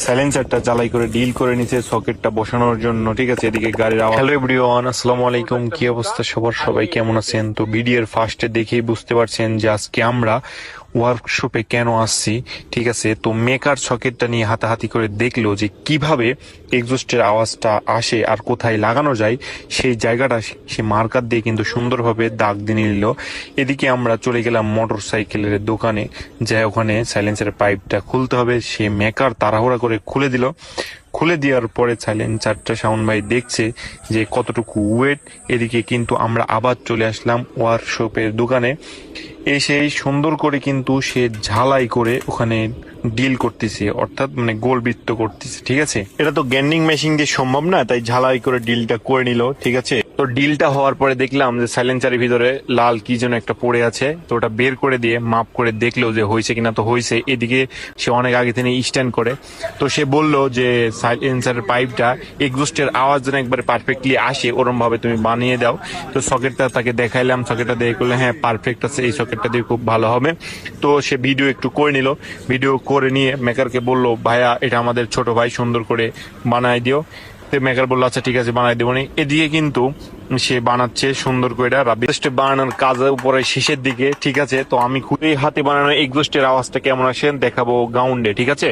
সাইলেন্সারটা জ্বালাই করে ডিল করে নিচে সকেটটা বসানোর জন্য, ঠিক আছে। এদিকে গাড়ির আওয়াজ। হ্যালো এভরিওয়ান, আসসালামু আলাইকুম। কি অবস্থা সবার, সবাই কেমন আছেন? তো ভিডিওর ফার্স্টে দেখেই বুঝতে পারছেন যে আজকে আমরা ওয়ার্কশপে কেন আসছি, ঠিক আছে। তো মেকার সকেটটা নিয়ে হাতাহাতি করে দেখলো যে কিভাবে এক্সস্টের আওয়াজটা আসে আর কোথায় লাগানো যায়, সেই জায়গাটা সে মার্কার দিয়ে কিন্তু সুন্দরভাবে দাগ দিয়ে নিল। এদিকে আমরা চলে গেলাম মোটর সাইকেলের দোকানে, যাই ওখানে সাইলেন্সারের পাইপটা খুলতে হবে। সে মেকার তাড়াহুড়া করে খুলে দিল। খুলে দেওয়ার পরে সাইলেন্সারটা শাওন ভাই দেখছে যে কতটুকু ওয়েট। এদিকে কিন্তু আমরা আবার চলে আসলাম ওয়ার্কশপের দোকানে। এসে সুন্দর করে কিন্তু সে ঝালাই করে ওখানে ডিল করতেছে, অর্থাৎ মানে গোল বৃত্ত করতেছে, ঠিক আছে। এটা তো গ্যান্ডিং মেশিন দিয়ে সম্ভব না, তাই ঝালাই করে ডিলটা করে নিল, ঠিক আছে। তো ডিলটা হওয়ার পরে দেখলাম যে সাইলেন্সারের ভিতরে লাল কি যেন একটা পড়ে আছে। তো ওটা বের করে দিয়ে মাপ করে দেখলো যে হয়েছে কিনা। তো হয়েছে। এদিকে সে অনেক আগে থেকে স্ট্যান্ড করে। তো সে বলল যে সাইলেন্সারের পাইপটা এক্সস্টের আওয়াজ যেন একবারে পারফেক্টলি আসে ওরম ভাবে তুমি বানিয়ে দাও। তো সকেটটা তাকে দেখাইলাম, সকেটটা দেখে করলে হ্যাঁ পারফেক্ট আছে, এই সকেটটা দিয়ে খুব ভালো হবে। তো সে ভিডিও একটু করে নিল। ভিডিও করে নিয়ে মেকারকে বলল, ভাইয়া এটা আমাদের ছোট ভাই, সুন্দর করে বানাই দিও। তো মেকার বললো আচ্ছা ঠিক আছে বানাই দেবো। এদিকে কিন্তু সে বানাচ্ছে সুন্দর করে এক্সস্ট বানানোর কাজের উপরে শেষের দিকে, ঠিক আছে। তো আমি খুবই হাতে বানানো এক্সস্টের আওয়াজটা কেমন আসে দেখাবো গ্রাউন্ডে, ঠিক আছে।